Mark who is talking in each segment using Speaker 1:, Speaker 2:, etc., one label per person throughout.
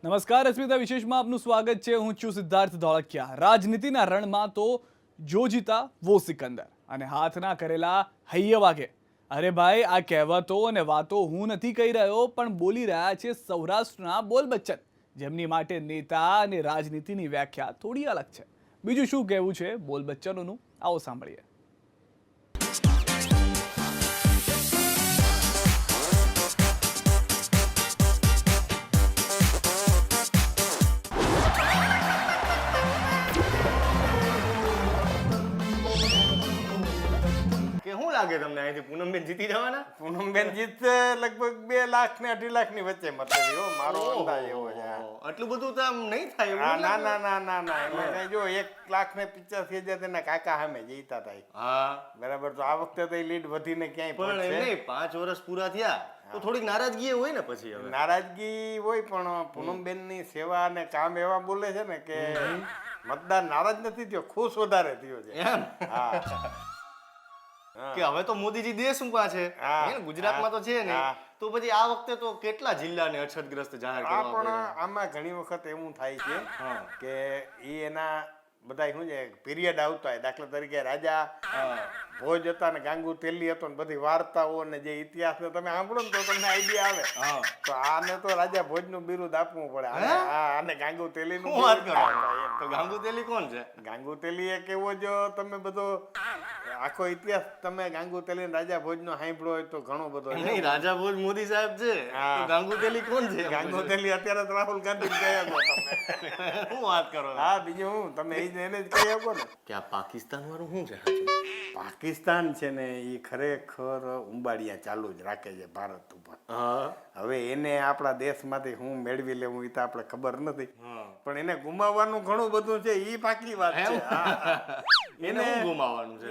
Speaker 1: નમસ્કાર અસ્મિતા વિશેષમાં આપનું સ્વાગત છે. હું છું સિદ્ધાર્થ ધોળકિયા. રાજનીતિના રણમાં તો જો જીતા વો સિકંદર અને હાથના કરેલા હૈયે વાગે. અરે ભાઈ, આ કહેવતો અને વાતો હું નથી કહી રહ્યો, પણ બોલી રહ્યા છે સૌરાષ્ટ્રના બોલ બચ્ચન, જેમની માટે નેતા અને રાજનીતિની વ્યાખ્યા થોડી અલગ છે. બીજું શું કહેવું છે બોલ બચ્ચનોનું, આવો સાંભળીએ.
Speaker 2: લાગે તમને અહીંથી પૂનમબેન જીતી જવાના?
Speaker 3: પૂનમબેન જીતશે લગભગ 2 લાખ ને 2.5 લાખ ની વચ્ચે મત છે. મારો અંદાજ એવો છે.
Speaker 2: આટલું બધું તો આમ નહીં થાય.
Speaker 3: ના ના ના ના ના એમાં જો 1,85,000 તેના કાકા સામે જીતા હતા.
Speaker 2: હા
Speaker 3: બરાબર. તો આ વખતે તો લીડ વધીને ક્યાંય
Speaker 2: પણ એમને 5 વર્ષ પૂરા થયા તો થોડીક નારાજગી હોય ને. પછી હવે
Speaker 3: નારાજગી હોય, પણ પૂનમબેન ની સેવા અને કામ એવા બોલે છે ને કે મતદાર નારાજ નથી થયો, ખુશ વધારે થયો છે. હા
Speaker 2: કે હવે તો મોદીજી દેશમાં છે, ગુજરાતમાં તો છે ને, તો પછી આ વખતે તો કેટલા જિલ્લાને અછતગ્રસ્ત જાહેર કરવા
Speaker 3: પણ આમાં ઘણી વખત એવું થાય છે કે એના બધા શું છે પીરિયડ આવતા હોય. દાખલા તરીકે રાજા ભોજ હતા ને ગાંગુ તેલી હતો ને બધી વાર્તાઓ ને જે ઇતિહાસ ને તમે સાંભળો ને તો તમને આઈડિયા આવે. તો આને તો રાજા ભોજ નું બિરુદ આપવું પડે. આને ગાંગુ તેલી નું
Speaker 2: વાત કરો. તો ગાંગુ તેલી કોણ છે?
Speaker 3: ગાંગુ તેલી એક એવો જો તમે બધો આખો ઇતિહાસ તમે ગાંગુ તેલી રાજા ભોજ નો સાંભળ્યો હોય તો ઘણો બધો.
Speaker 2: નહીં, રાજા ભોજ મોદી સાહેબ છે. ગાંગુ તેલી કોણ છે?
Speaker 3: ગાંગુ તેલી અત્યારે તો રાહુલ ગાંધી ગયા તમે
Speaker 2: શું વાત કરો?
Speaker 3: હા, બીજું હું તમે એને જ કહી શકો ને
Speaker 2: કે આ પાકિસ્તાન વાળું શું છે?
Speaker 3: પાકિસ્તાન છે ને એ ખરેખર ઉંબાડિયા ચાલુ જ રાખે છે ભારત ઉપર. હવે એને આપણા દેશમાંથી હું મેળવી લેવું એ તો આપણે ખબર નથી, પણ એને ગુમાવવાનું ઘણું બધું છે. એ પાકી વાત છે.
Speaker 2: એને ગુમાવવાનું છે.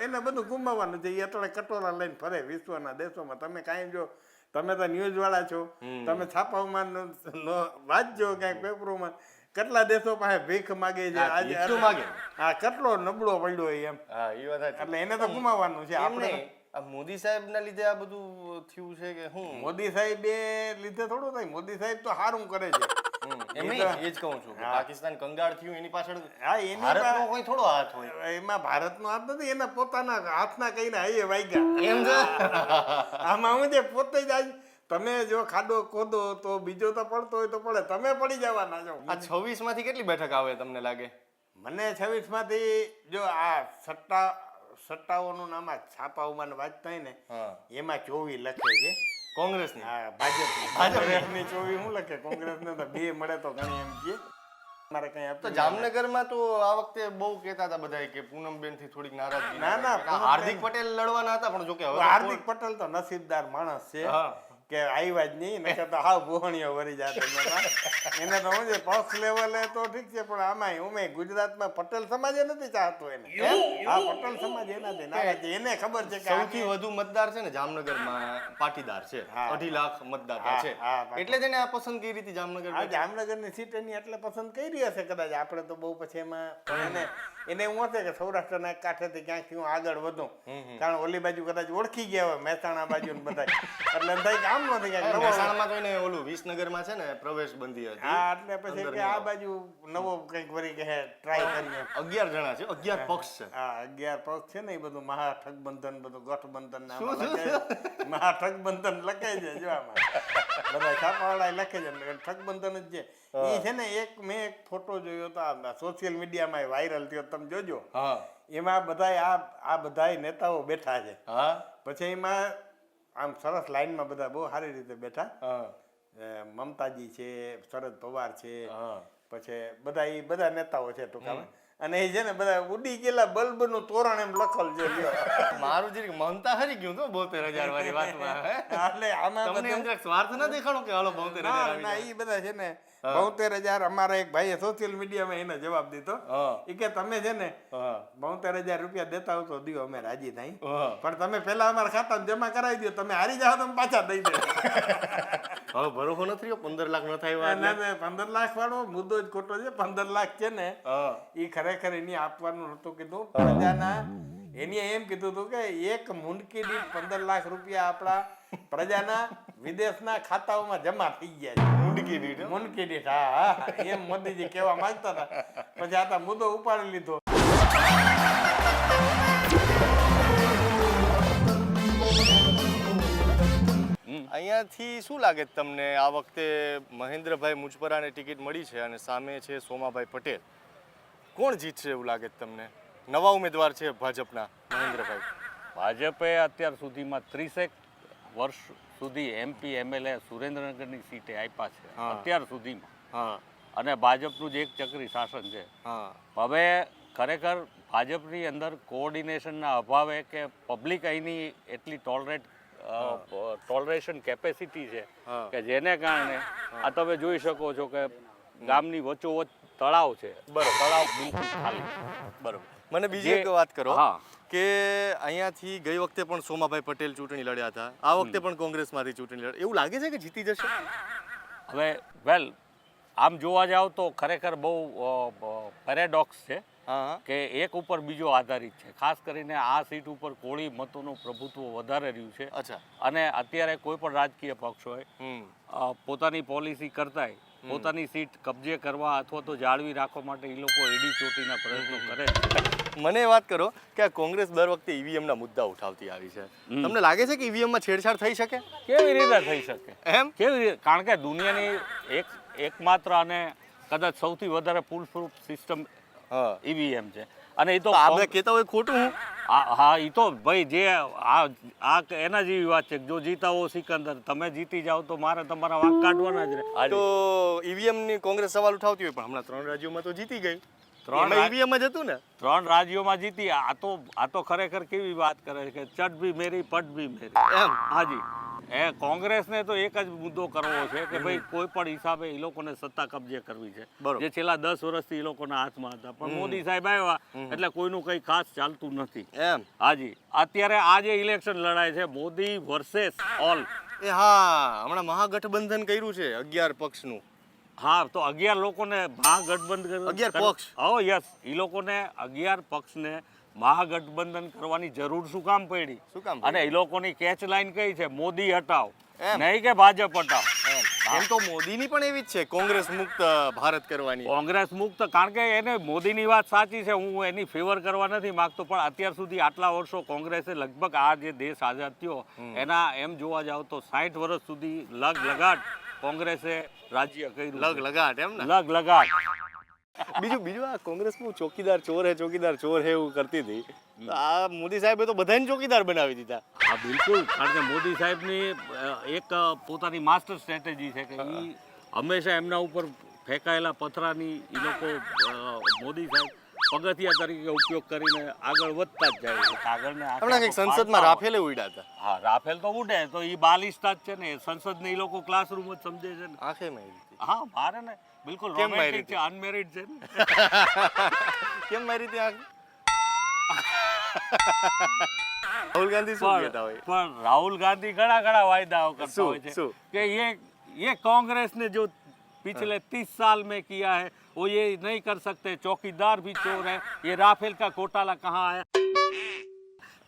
Speaker 3: એને બધું ગુમાવવાનું છે. એ અત્યારે કટોરા લઈને ફરે વિશ્વના દેશોમાં. તમે કાંઈ જો તમે તો ન્યૂઝ વાળા છો, તમે છાપાઓમાં વાંચજો ક્યાંક પેપરોમાં કેટલા દેશો પાસે ભીખ માગે છે. હા, કેટલો નબળો પડ્યો એમ. એટલે એને તો ગુમાવવાનું છે. આપણે
Speaker 2: મોદી સાહેબ ના લીધે આ બધું થયું છે કે હું?
Speaker 3: મોદી સાહેબ એ લીધે થોડું થાય. મોદી સાહેબ તો સારું કરે છે.
Speaker 2: એ જ કહું છું. પાકિસ્તાન કંગાળ થયું એની પાછળ ભારતનો કોઈ થોડો હાથ હોય?
Speaker 3: એમાં ભારતનો હાથ નથી. એના પોતાના હાથના કઈને હૈયે વાગ્યા
Speaker 2: એમ છે.
Speaker 3: આમાં હું જે પોતે જ તમે જો ખાડો ખોદો તો બીજો તો પડતો હોય તો પડે, તમે પડી જવાના છો.
Speaker 2: આ 26 માંથી કેટલી બેઠક આવે તમને લાગે?
Speaker 3: મને 26 માંથી જો આ સટ્ટાઓનું નામ છાપાઓમાં વાંચતા હોય ને એમાં 24 લખે છે
Speaker 2: કોંગ્રેસની.
Speaker 3: હા, ભાજપની 24 શું લખે? કોંગ્રેસને તો 2 મળે તો ઘણી એમ કે.
Speaker 2: તો જામનગરમાં તો આ વખતે બહુ કહેતા હતા બધા કે પૂનમબેન થી થોડીક નારાજગી.
Speaker 3: ના,
Speaker 2: હાર્દિક પટેલ લડવાના હતા, પણ જો કે
Speaker 3: હાર્દિક પટેલ તો નસીબદાર માણસ છે કે આવ્યા જ નહીં, નકર તો હાવ બોહણીઓ વરી જાત. એને તો શું છે પક્ષ લેવલે તો ઠીક છે, પણ આમાં ગુજરાતમાં પટેલ સમાજે નથી ચાહતો એને. હા, પટેલ સમાજ એનાથી નારાજ છે. એને ખબર છે કે
Speaker 2: સૌથી વધુ મતદાર છે ને જામનગરમાં પાટીદાર છે. 2.5 લાખ મતદાતા છે, એટલે જ એને આ પસંદ કરી હતી જામનગર.
Speaker 3: જામનગરની સીટ એની એટલે પસંદ કરી હશે કદાચ. આપણે તો બહુ પછી એમાં એને એવું હશે કે સૌરાષ્ટ્રના એક કાંઠેથી ક્યાંકથી હું આગળ વધું, કારણ ઓલી બાજુ કદાચ ઓળખી ગયા હોય મહેસાણા બાજુ ને બધા, એટલે થાય કે આમ નથી ક્યાંક
Speaker 2: મહેસાણામાં તો એને ઓલું વિસનગરમાં છે ને પ્રવેશ બંધી હતી.
Speaker 3: હા, એટલે પછી કે આ બાજુ નવો કંઈક વળી કે ટ્રાય કરીએ.
Speaker 2: 11 જણા છે, 11 પક્ષ છે.
Speaker 3: હા, 11 પક્ષ છે ને. એ બધું મહાઠગબંધન, બધું ગઠબંધન મહાઠગબંધન લખે છે. જો આમાં બધા છાપાવાળા લખે છે ઠગબંધન જ છે. એ છે ને મેં એક ફોટો જોયો હતો સોશિયલ મીડિયામાં વાયરલ થયો, તમે જોજો. એમાં આ બધા નેતાઓ બેઠા છે. પછી એમાં આમ સરસ લાઈનમાં બધા બહુ સારી રીતે બેઠા. મમતાજી છે, શરદ પવાર છે, પછી બધા નેતાઓ છે ટૂંકામાં. અને એ છે ને બધા ઉડી ગયેલા બલ્બ નું તોરણ એમ લખલ છે.
Speaker 2: મારું જે મમતા હરી ગયું તો 72,000 વાળી વાતમાં.
Speaker 3: એટલે આમાં
Speaker 2: તમને એમ સ્વાર્થ ના દેખાડો કે હાલો 72,000.
Speaker 3: ના, એ બધા છે ને 72,000. અમારા એક ભાઈએ સોશિયલ મીડિયામાં એને જવાબ દીધો એ કે તમે છે ને 72,000 રૂપિયા દેતા હો તો દિયો, અમે રાજી થઈ, પણ તમે પેલા અમારા ખાતામાં જમા કરાવી દો, તમે હારી જાઓ તો પાછા દઈ દે.
Speaker 2: હવે ભરોસો નથી 15 લાખ ન થાય.
Speaker 3: 15 લાખ વાળો મુદ્દો જ ખોટો છે. 15 લાખ છે ને એ ખરેખર એની આપવાનું નતું કીધું. પ્રજાના એને એમ કીધું હતું કે એક મુંડકી દીઠ 15 લાખ રૂપિયા આપણા પ્રજાના વિદેશના ખાતાઓમાં જમા થઈ ગયા છે.
Speaker 2: મુંડકી દીઠ હો?
Speaker 3: મુંડકી દીઠ, હા હા, એમ મોદીજી કહેવા માંગતા હતા. પછી આ તો મુદ્દો ઉપાડી લીધો.
Speaker 2: અહીંયાથી શું લાગે છે તમને આ વખતે મહેન્દ્રભાઈ મુજપરાને ટિકિટ મળી છે અને સામે છે સોમાભાઈ પટેલ, કોણ જીતશે એવું લાગે છે તમને? નવા ઉમેદવાર છે ભાજપના મહેન્દ્રભાઈ.
Speaker 4: ભાજપે અત્યાર સુધીમાં 30 વર્ષ સુધી MP MLA સુરેન્દ્રનગરની સીટે આપ્યા છે
Speaker 2: હા.
Speaker 4: અત્યાર સુધીમાં.
Speaker 2: હા
Speaker 4: અને ભાજપનું જ એક ચક્રી શાસન છે.
Speaker 2: હા
Speaker 4: હવે ખરેખર ભાજપની અંદર કોઓર્ડિનેશનના અભાવે કે પબ્લિક અહીંની એટલી ટોલરેશન કેપેસિટી છે
Speaker 2: હા.
Speaker 4: કે જેને કારણે આ તમે જોઈ શકો છો કે ગામની વચ્ચોવચ તળાવ છે.
Speaker 2: બરોબર.
Speaker 4: તળાવ બિલકુલ ખાલી.
Speaker 2: બરોબર. મને બીજી
Speaker 4: જે-
Speaker 2: એક વાત કરો
Speaker 4: હા.
Speaker 2: કે અહીંયાથી ગઈ વખતે પણ સોમાભાઈ પટેલ ચૂંટણી લડ્યા હતા, આ વખતે પણ કોંગ્રેસમાંથી ચૂંટણી લડ્યા, એવું લાગે છે કે જીતી જશે?
Speaker 4: હવે વેલ આમ જોવા જાવ તો ખરેખર બહુ પેરેડોક્સ છે
Speaker 2: હા
Speaker 4: કે એક ઉપર બીજો આધારિત છે. ખાસ કરીને આ સીટ ઉપર કોળી મતોનું પ્રભુત્વ વધારે રહ્યું છે.
Speaker 2: અચ્છા.
Speaker 4: અને અત્યારે કોઈ પણ રાજકીય પક્ષ હોય પોતાની પોલિસી કરતાંય પોતાની સીટ કબજે કરવા અથવા તો જાળવી રાખવા માટે એ લોકો એડી ચોટીના પ્રયત્નો કરે છે.
Speaker 2: મને વાત કરો કે આ કોંગ્રેસ દર વખતે ઈવીએમ ના મુદ્દા ઉઠાવતી આવી છે, તમને લાગે છે કે ઈવીએમ માં છેડછાડ થઈ શકે?
Speaker 4: કેવી રીતે થઈ શકે?
Speaker 2: એમ
Speaker 4: કેવી રીતે? કારણ કે દુનિયાની એકમાત્ર અને કદાચ સૌથી વધારે ફૂલ પ્રૂફ સિસ્ટમ
Speaker 2: હા
Speaker 4: ઈવીએમ છે. અને એ તો
Speaker 2: આપણે કહેતા હોય ખોટું હું?
Speaker 4: હા એ તો ભાઈ જે આ એના જેવી વાત છે. જો જીતા હો સિકંદર, તમે જીતી જાઓ તો મારે તમારા વાંક કાઢવાના જ રહે.
Speaker 2: તો ઈવીએમ ની કોંગ્રેસ સવાલ ઉઠાવતી હોય, પણ હમણાં 3 રાજ્યોમાં તો જીતી ગઈ.
Speaker 4: ત્રણ
Speaker 2: ઈવીએમ જ હતું ને?
Speaker 4: 3 રાજ્યોમાં જીતી. આ તો ખરેખર કેવી વાત કરે છે કે ચટ ભી મેરી પટ ભી મેરી.
Speaker 2: એમ?
Speaker 4: હાજી. એ કોંગ્રેસને તો એક જ મુદ્દો કરવો છે કે ભાઈ કોઈ પણ હિસાબે એ લોકોને સત્તા કબજે કરવી છે,
Speaker 2: બરોબર.
Speaker 4: જે છેલ્લા 10 વર્ષથી એ લોકોના હાથમાં હતા. પણ મોદી સાહેબ આવ્યા એટલે કોઈનું કંઈ ખાસ ચાલતું નથી.
Speaker 2: એમ?
Speaker 4: હાજી. અત્યારે આ જે ઇલેક્શન લડાય છે મોદી વર્સેસ ઓલ.
Speaker 2: એ હા, હમણાં મહાગઠબંધન કર્યું છે 11 પક્ષનું.
Speaker 4: હા, તો 11 લોકોને મહાગઠબંધન
Speaker 2: 11 પક્ષ.
Speaker 4: ઓ યસ, એ લોકોને 11 પક્ષને મહાગઠબંધન કરવાની જરૂર શું કામ પડી?
Speaker 2: શું કામ?
Speaker 4: અને એ લોકોની કેચ લાઈન કઈ છે? મોદી હટાવ,
Speaker 2: એમ.
Speaker 4: નહીં કે ભાજપ હટાવ.
Speaker 2: એમ તો મોદીની પણ એવી જ છે, કોંગ્રેસ મુક્ત ભારત કરવાની.
Speaker 4: કોંગ્રેસ મુક્ત, કારણ કે એને મોદીની વાત સાચી છે, હું એની ફેવર કરવા નથી માંગતો, પણ અત્યાર સુધી આટલા વર્ષો કોંગ્રેસે લગભગ આ જે દેશ આઝાદ થયો એના એમ જોવા જાવ તો 60 વર્ષ સુધી લગાટ કોંગ્રેસે રાજ્ય કર્યું.
Speaker 2: લગાટ એમ ને?
Speaker 4: લગાટ.
Speaker 2: બીજું આ કોંગ્રેસ બહુ ચોકીદાર ચોર હે એવું કરતી હતી, તો આ મોદી સાહેબે તો બધાને ચોકીદાર બનાવી દીધા.
Speaker 4: હા બિલકુલ, કારણ કે મોદી સાહેબની એક પોતાની માસ્ટર સ્ટ્રેટેજી છે કે એ હંમેશા એમના ઉપર ફેંકાયેલા પથરાની એ લોકો મોદી સાહેબ પગથિયા તરીકે ઉપયોગ કરીને આગળ વધતા જ જાય છે. આગળને
Speaker 2: હમણાં કંઈક સંસદમાં રાફેલે ઉડ્યા હતા.
Speaker 4: હા, રાફેલ તો ઉડે તો એ બાલિસ્તા જ છે ને, સંસદને એ લોકો ક્લાસરૂમ જ સમજે છે ને.
Speaker 2: આંખે મારી હતી.
Speaker 4: હા, મારે ને બિલકુલ
Speaker 2: કેમ મારી
Speaker 4: રોમેન્ટિક છે, અનમેરિડ છે ને.
Speaker 2: કેમ મારી હતી આંખ? રાહુલ ગાંધી શું કહેતા હોય?
Speaker 4: પણ રાહુલ ગાંધી ઘણા વાયદાઓ કરતા હોય છે
Speaker 2: શું?
Speaker 4: कि ये कांग्रेस ने जो पिछले 30 साल में किया है वो ये नहीं कर सकते, चौकीदार भी चोर है, ये राफेल का घोटाला कहाँ आया?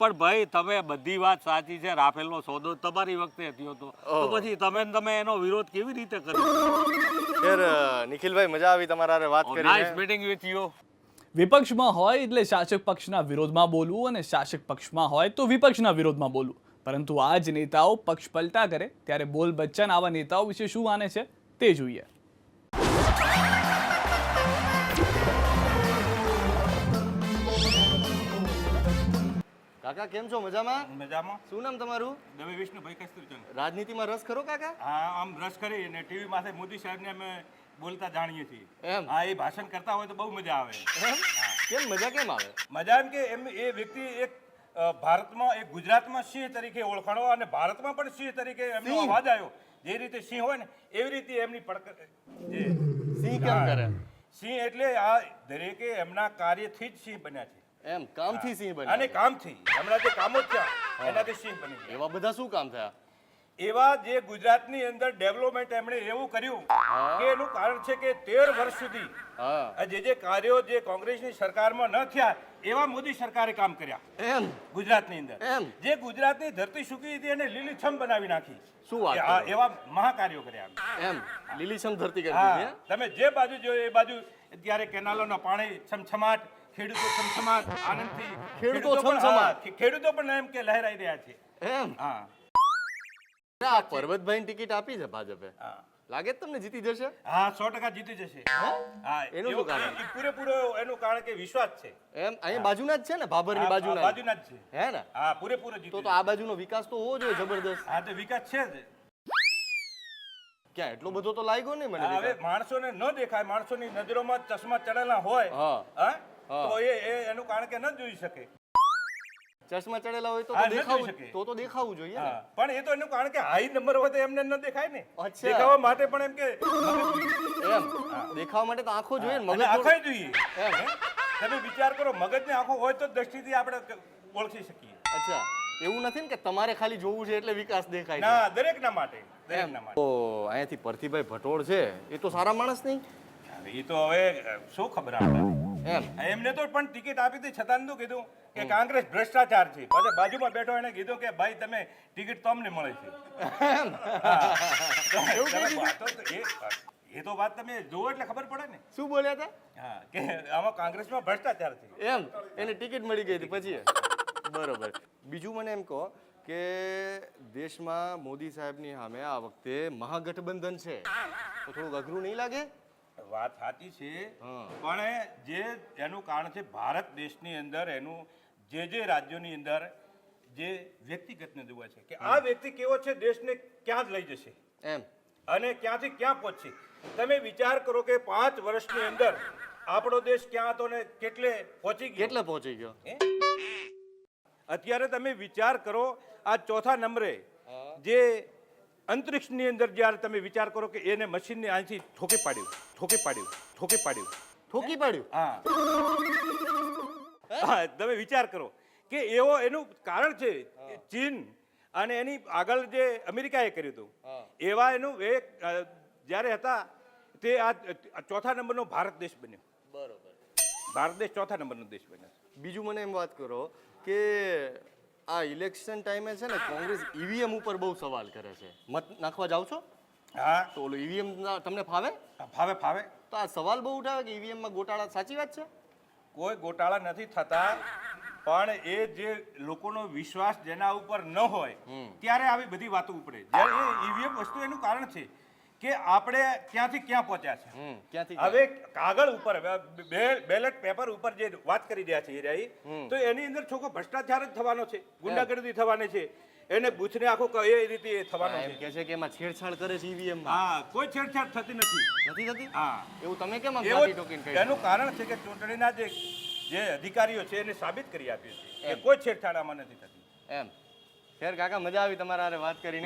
Speaker 4: પણ ભાઈ તમે બધી વાત સાચી છે, રાફેલનો સોદો તમારી વખતે થયો હતો, તો પછી તમે એનો વિરોધ કેવી રીતે કર્યો?
Speaker 2: યાર નિખિલભાઈ, મજા આવી તમારા હારે વાત કરીને.
Speaker 4: Nice meeting with you.
Speaker 1: વિપક્ષમાં હોય એટલે શાસક પક્ષના વિરોધમાં બોલવું અને શાસક પક્ષમાં હોય તો વિપક્ષના વિરોધમાં બોલવું. પરંતુ આ જ નેતાઓ પક્ષ પલટા કરે ત્યારે બોલ બચ્ચન આવા નેતાઓ વિશે શું માને છે તે જોઈએ.
Speaker 2: કાકા કેમ છો? મજામાં?
Speaker 5: મજામાં.
Speaker 2: શું નામ તમારું?
Speaker 5: દવે વિષ્ણુભાઈ કસ્તુરચંદ.
Speaker 2: રાજનીતિમાં રસ ખરો કાકા?
Speaker 5: હા, આમ રસ કરી અને ટીવી માંથી મોદી સાહેબને અમે બોલતા જાણીએ છીએ.
Speaker 2: એમ?
Speaker 5: હા, એ ભાષણ કરતા હોય તો બહુ મજા આવે.
Speaker 2: એમ? કેમ મજા કેમ આવે?
Speaker 5: મજા એમ કે એ વ્યક્તિ એક ભારતમાં એક ગુજરાતમાં સિંહ તરીકે ઓળખાણો અને ભારતમાં પણ સિંહ તરીકે એમનો
Speaker 2: સિંહ?
Speaker 5: અવાજ આવ્યો. જે રીતે સિંહ હોય ને એવી રીતે એમની જે
Speaker 2: સિંહ કેમ કરે?
Speaker 5: સિંહ એટલે આ દરેકે એમના કાર્યથી જ સિંહ બન્યા છે.
Speaker 2: એમ કામથી સિંહ બને?
Speaker 5: અને કામથી હમણાં જે કામો થયા એનાથી સિંહ બની ગયા.
Speaker 2: એવા બધા શું કામ થયા?
Speaker 5: એવા જે ગુજરાતની અંદર ડેવલપમેન્ટ એમણે એવું કર્યું કે એનું કારણ છે કે 13 વર્ષ સુધી
Speaker 2: હા.
Speaker 5: આ જે કાર્યો જે કોંગ્રેસની સરકારમાં ન થયા એવા મોદી સરકારે કામ કર્યા
Speaker 2: એમ
Speaker 5: ગુજરાતની અંદર
Speaker 2: એમ.
Speaker 5: જે ગુજરાતની ધરતી સૂકી હતી એને લીલીછમ બનાવી નાખી.
Speaker 2: શું વાત
Speaker 5: હા,
Speaker 2: કરો?
Speaker 5: એવા મહાકાર્યો કર્યા.
Speaker 2: એમ લીલીછમ ધરતી કરી
Speaker 5: હા,
Speaker 2: દીધી, હે?
Speaker 5: તમે જે બાજુ જોયો એ બાજુ ત્યારે કેનાલોના પાણી છમછમાટ, ખેડૂતો છમછમાટ આનંદથી
Speaker 2: ખેડૂતો
Speaker 5: પણ-
Speaker 2: છમછમાટ.
Speaker 5: હા, ખેડૂતો પણ એમ કે લહેરાઈ રહ્યા છે.
Speaker 2: એમ
Speaker 5: હા
Speaker 2: આ પરબતભાઈ ટિકિટ આપી છે ભાજપે,
Speaker 5: હા
Speaker 2: લાગે છે તમને જીતી જશે?
Speaker 5: હા 100% જીતી જશે. હા
Speaker 2: એનું શું કારણ?
Speaker 5: એ પૂરેપૂરો એનું કારણ કે વિશ્વાસ છે.
Speaker 2: એમ અહીંયા બાજુના જ છે ને, ભાભરની
Speaker 5: હા,
Speaker 2: બાજુના જ.
Speaker 5: બાજુના જ છે.
Speaker 2: હે ને?
Speaker 5: હા પૂરેપૂરો
Speaker 2: તો
Speaker 5: જીતી
Speaker 2: તો આ બાજુનો વિકાસ તો હોવો જોઈએ જબરદસ્ત.
Speaker 5: હા તો વિકાસ છે જ.
Speaker 2: ક્યાં એટલો બધો તો લાગ્યો નહીં મને
Speaker 5: હા, હવે
Speaker 2: વિકાસ.
Speaker 5: માણસોને ન દેખાય, માણસોની નજરોમાં ચશ્મા ચડેલા હોય
Speaker 2: હા.
Speaker 5: હા
Speaker 2: હા.
Speaker 5: તો એનું કારણ કે ન જોઈ શકે.
Speaker 2: ચશ્મા ચડેલા હોય તો
Speaker 5: હા,
Speaker 2: તો
Speaker 5: ન જોઈ
Speaker 2: દેખાવું
Speaker 5: શકે.
Speaker 2: તો દેખાવું જોઈએ ને.
Speaker 5: હા પણ એ તો એનું કારણ કે હાઈ નંબર હોય તો એમને ન દેખાય ને.
Speaker 2: અચ્છા.
Speaker 5: દેખાવા માટે પણ એમ કે
Speaker 2: એમ દેખાવા માટે તો આંખો જોઈએ ને,
Speaker 5: અને
Speaker 2: મગજ
Speaker 5: આંખોય જોઈએ.
Speaker 2: એમ.
Speaker 5: તમે વિચાર કરો, મગજની આંખો હોય તો દ્રષ્ટિથી આપણે ઓળખી શકીએ.
Speaker 2: અચ્છા એવું નથી ને કે તમારે ખાલી જોવું છે એટલે વિકાસ દેખાય છે.
Speaker 5: ના, દરેકના માટે,
Speaker 2: એમ.
Speaker 5: દરેકના માટે.
Speaker 2: તો અહીંયાથી પરથીભાઈ ભટોળ છે એ તો સારા માણસ નહીં
Speaker 5: હવે એ તો હવે શું ખબર આપણે.
Speaker 2: એમ.
Speaker 5: એમને તો પણ ટિકિટ આપી હતી છતાં શું કીધું કે કોંગ્રેસ ભ્રષ્ટાચાર છે. પછી બાજુમાં બેઠો એને કીધું કે ભાઈ તમે ટિકિટ તો અમને મળે છે. એ તો વાત તમે જુઓ એટલે ખબર પડે ને.
Speaker 2: શું બોલ્યા હતા?
Speaker 5: હા કે આમાં કોંગ્રેસમાં ભ્રષ્ટાચાર છે.
Speaker 2: એમ એને ટિકિટ મળી ગઈ હતી પછી. બરોબર. બીજું મને એમ કહો કે દેશમાં મોદી સાહેબની સામે આ વખતે મહાગઠબંધન છે તો થોડુંક અઘરું નહીં લાગે?
Speaker 5: વાત સાચી છે
Speaker 2: હા.
Speaker 5: પણ જે એનું કારણ છે ભારત દેશની અંદર એનું જે રાજ્યોની અંદર જે વ્યક્તિગતને જોવા છે કે આ વ્યક્તિ કેવો છે, દેશને ક્યાં જ લઈ જશે
Speaker 2: એમ.
Speaker 5: અને ક્યાંથી ક્યાં પહોંચશે. તમે વિચાર કરો કે 5 વર્ષની અંદર આપણો દેશ ક્યાં હતો ને કેટલે પહોંચી ગયો.
Speaker 2: કેટલે પહોંચી ગયો?
Speaker 5: અત્યારે તમે વિચાર કરો આ ચોથા નંબરે જે અંતરિક્ષની અંદર જ્યારે તમે વિચાર કરો કે એને મશીનને અહીંથી ઠોકી પાડ્યું.
Speaker 2: ઠોકી પાડ્યું?
Speaker 5: હા તમે વિચાર કરો કે એવો એનું કારણ છે કે ચીન અને એની આગળ જે અમેરિકાએ કર્યું હતું એવા એનું એક જ્યારે હતા તે આ ચોથા નંબરનો ભારત દેશ બન્યો.
Speaker 2: બરોબર.
Speaker 5: ભારત દેશ ચોથા નંબરનો દેશ બન્યો.
Speaker 2: બીજું મને એમ વાત કરો કે આ ઇલેક્શન ટાઈમે છે ને કોંગ્રેસ ઈવીએમ ઉપર બહુ સવાલ કરે છે. મત નાખવા જાવ છો
Speaker 5: હા
Speaker 2: તો ઓલું ઈવીએમ તમને ફાવે?
Speaker 5: ફાવે.
Speaker 2: તો આ સવાલ બહુ ઉઠાવે કે ઈવીએમમાં ગોટાળા. સાચી વાત છે?
Speaker 5: કોઈ ગોટાળા નથી થતા, પણ એ જે લોકોનો વિશ્વાસ જેના ઉપર ન હોય ત્યારે આવી બધી વાતો ઉપડે. જ્યારે એ ઈવીએમ વસ્તુ એનું કારણ છે કે આપણે ક્યાંથી ક્યાં પહોંચ્યા છે.
Speaker 2: ક્યાંથી?
Speaker 5: હવે કાગળ ઉપર બેલેટ પેપર ઉપર જે વાત કરી રહ્યા છે એ રહી તો એની અંદર છોકરો ભ્રષ્ટાચાર જ થવાનો છે, ગુંડાગર્દી થવાની છે, એને બૂથને આખો એ રીતે થવાનો
Speaker 2: એમ
Speaker 5: છે.
Speaker 2: કે છે કે એમાં છેડછાડ કરે છે ઈવીએમ માં.
Speaker 5: હા કોઈ છેડછાડ થતી નથી.
Speaker 2: નથી થતી?
Speaker 5: હા
Speaker 2: એવું તમે કેમ આમ
Speaker 5: એવો
Speaker 2: ગાંઠી ઠોકીને કહી?
Speaker 5: એનું કારણ છે કે ચૂંટણીના જે અધિકારીઓ છે એને સાબિત કરી આપ્યું છે કે કોઈ છેડછાડ આમાં નથી થતી.
Speaker 2: એમ. ખેર કાકા મજા આવી તમારા હારે વાત કરીને.